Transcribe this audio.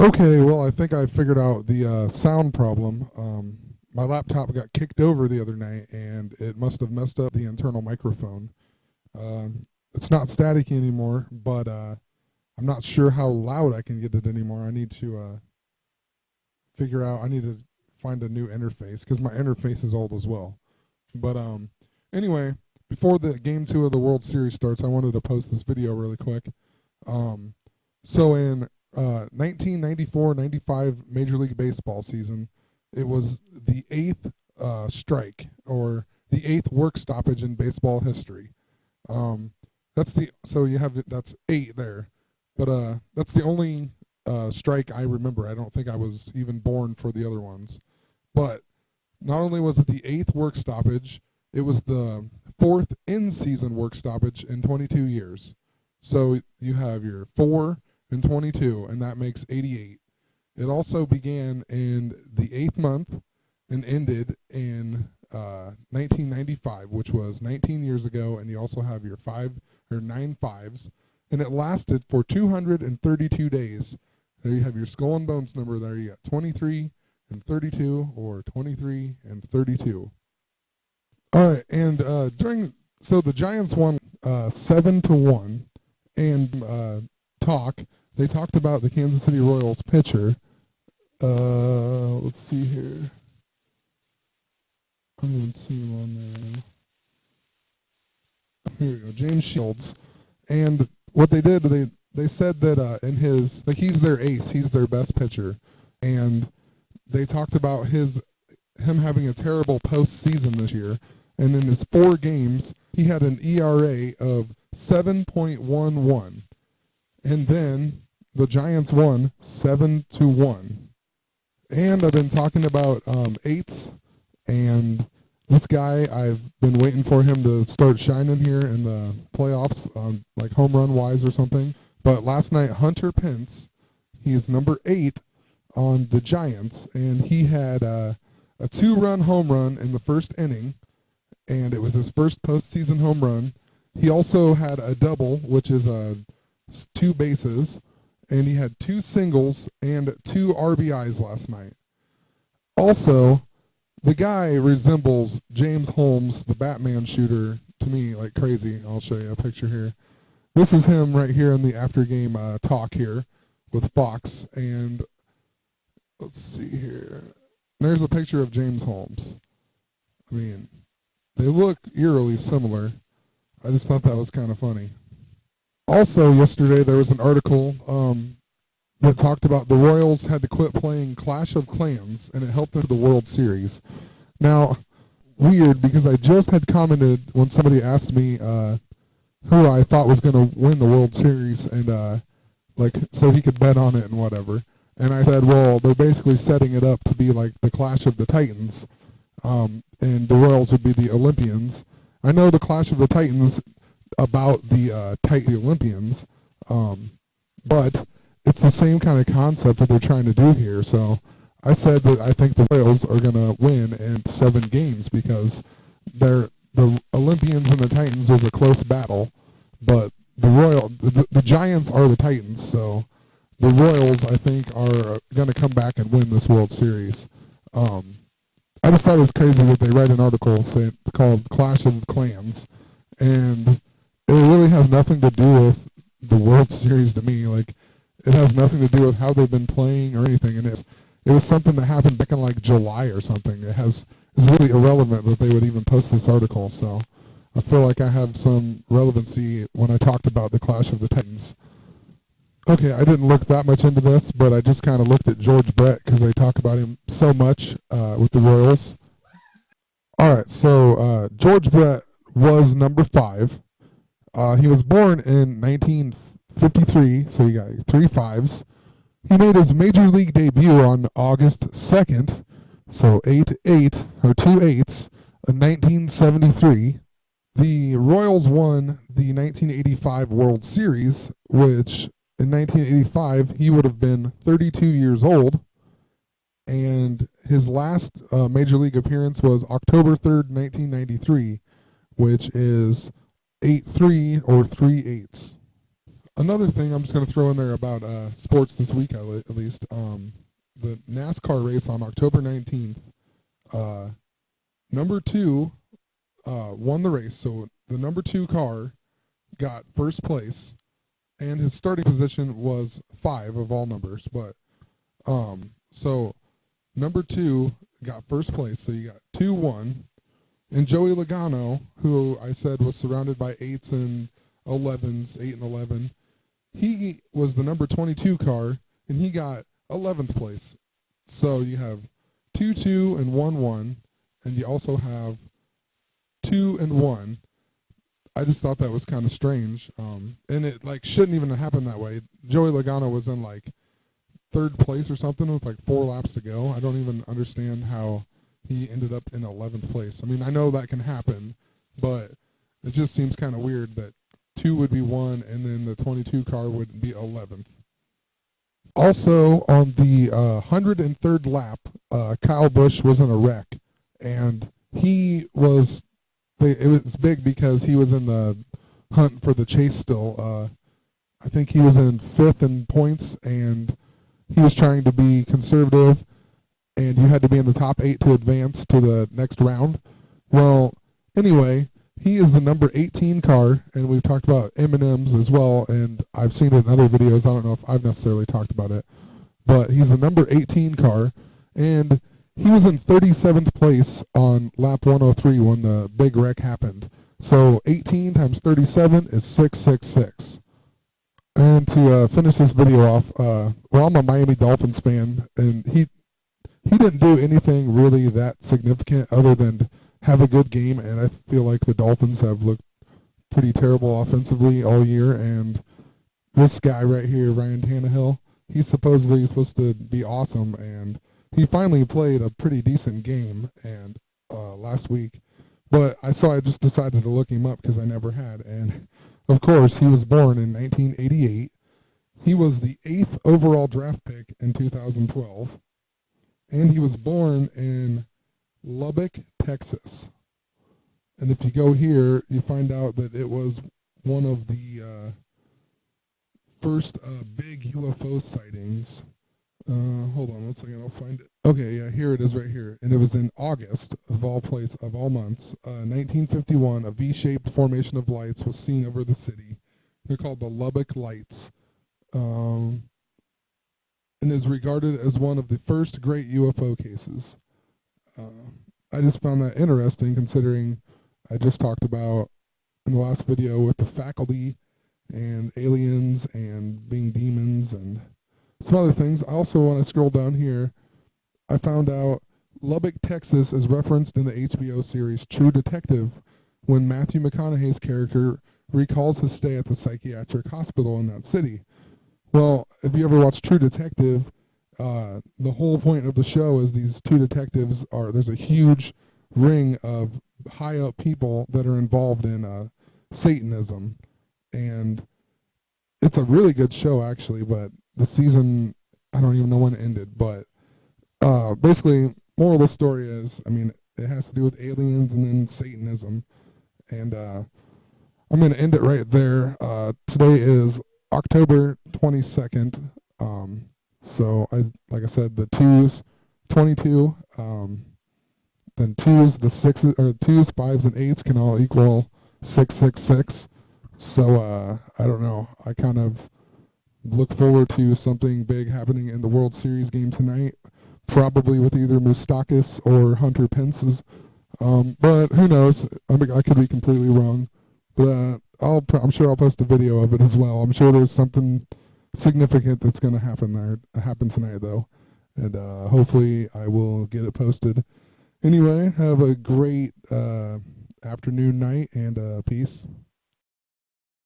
Okay, well, I think I figured out the sound problem. My laptop got kicked over the other night, and it must have messed up the internal microphone. It's not staticky anymore, but I'm not sure how loud I can get it anymore. I need to figure out. I need to find a new interface because my interface is old as well. But anyway, before the game two of the World Series starts, I wanted to post this video really quick. Um, so in 1994-95 Major League Baseball season, it was the eighth strike or the eighth work stoppage in baseball history. That's the so you have that's eight there, but that's the only strike I remember. I don't think I was even born for the other ones. But not only was it the eighth work stoppage, it was the fourth in-season work stoppage in 22 years. So you have your 4 and 22, and that makes 88. It also began in the eighth month and ended in 1995, which was 19 years ago, and you also have your 9 fives, and it lasted for 232 days. There you have your skull and bones number. There you got 23 and 32, or 23 and 32. All right, and so the Giants won 7-1, and they talked about the Kansas City Royals pitcher. Let's see here. I don't even see him on there. Here we go, James Shields. And what they did, they said that he's their ace, he's their best pitcher, and they talked about him having a terrible postseason this year. And in his 4 games, he had an ERA of 7.11. And then the Giants won 7-1. And I've been talking about eights, and this guy, I've been waiting for him to start shining here in the playoffs, like home run wise or something. But last night, Hunter Pence, he is number 8 on the Giants, and he had a 2-run home run in the first inning, and it was his first postseason home run. He also had a double, which is 2 bases, and he had 2 singles and 2 RBIs last night. Also, the guy resembles James Holmes, the Batman shooter, to me like crazy. I'll show you a picture here. This is him right here in the after-game talk here with Fox, and let's see here. There's a picture of James Holmes. I mean, they look eerily similar. I just thought that was kind of funny. Also, yesterday there was an article that talked about the Royals had to quit playing Clash of Clans, and it helped them to the World Series. Now, weird, because I just had commented when somebody asked me who I thought was going to win the World Series, and so he could bet on it and whatever. And I said, well, they're basically setting it up to be like the Clash of the Titans, and the Royals would be the Olympians. I know the Clash of the Titans about the Olympians, but it's the same kind of concept that they're trying to do here. So I said that I think the Royals are going to win in 7 games because the Olympians and the Titans was a close battle, but the Giants are the Titans, so the Royals, I think, are going to come back and win this World Series. I just thought it was crazy that they write an article called Clash of Clans, and it really has nothing to do with the World Series to me. Like, it has nothing to do with how they've been playing or anything, and it was something that happened back in like July or something. It's really irrelevant that they would even post this article, so I feel like I have some relevancy when I talked about the Clash of the Titans. Okay, I didn't look that much into this, but I just kind of looked at George Brett because they talk about him so much with the Royals. All right, so George Brett was number 5. He was born in 1953, so you got 3 5s. He made his major league debut on August 2nd, so 8-8, or 2 8s, in 1973. The Royals won the 1985 World Series, which in 1985 he would have been 32 years old, and his last major league appearance was October 3rd, 1993, which is 8-3 or 3 8s. Another thing I'm just going to throw in there about sports this week, at least. The NASCAR race on October 19th, uh, number two won the race. So the number two car got first place, and his starting position was 5 of all numbers. But so number two got first place. So you got 2-1. And Joey Logano, who I said was surrounded by 8s and 11s, 8 and 11, he was the number 22 car, and he got 11th place. So you have 2-2 and 1-1, and you also have 2 and 1. I just thought that was kind of strange, and it like shouldn't even have happened that way. Joey Logano was in like 3rd place or something with like 4 laps to go. I don't even understand how he ended up in 11th place. I mean, I know that can happen, but it just seems kind of weird that 2 would be 1 and then the 22 car would be 11th. Also, on the 103rd lap, Kyle Busch was in a wreck, and it was big because he was in the hunt for the chase still. I think he was in 5th in points, and he was trying to be conservative, and you had to be in the top 8 to advance to the next round. Well, anyway, he is the number 18 car, and we've talked about M&Ms as well, and I've seen it in other videos. I don't know if I've necessarily talked about it, but he's the number 18 car, and he was in 37th place on lap 103 when the big wreck happened. So 18 times 37 is 666. And to finish this video off, I'm a Miami Dolphins fan, and he didn't do anything really that significant other than have a good game, and I feel like the Dolphins have looked pretty terrible offensively all year, and this guy right here, Ryan Tannehill, he's supposedly supposed to be awesome, and he finally played a pretty decent game and last week, but I just decided to look him up because I never had, and of course he was born in 1988. He was the 8th overall draft pick in 2012, and he was born in Lubbock, Texas. And if you go here, you find out that it was one of the first big UFO sightings. Hold on one second, I'll find it. Okay, yeah, here it is right here. And it was in August, of all months, 1951, a V-shaped formation of lights was seen over the city. They're called the Lubbock Lights. And is regarded as one of the first great UFO cases. I just found that interesting considering I just talked about in the last video with the faculty and aliens and being demons and some other things. I also want to scroll down here. I found out Lubbock, Texas is referenced in the HBO series True Detective when Matthew McConaughey's character recalls his stay at the psychiatric hospital in that city. Well, if you ever watch True Detective, the whole point of the show is these two detectives there's a huge ring of high up people that are involved in Satanism, and it's a really good show actually, but the season, I don't even know when it ended, but basically moral of the story is, I mean, it has to do with aliens and then Satanism, and I'm going to end it right there. Today is October 22nd. So like I said, the 2's 22, then 2's, the 6's, or 2's, 5's, and 8's can all equal 666. So I don't know. I kind of look forward to something big happening in the World Series game tonight, probably with either Moustakis or Hunter Pence's. But who knows? I could be completely wrong. But I'm sure I'll post a video of it as well. I'm sure there's something significant that's going to happen tonight, though. And hopefully I will get it posted. Anyway, have a great afternoon, night, and peace.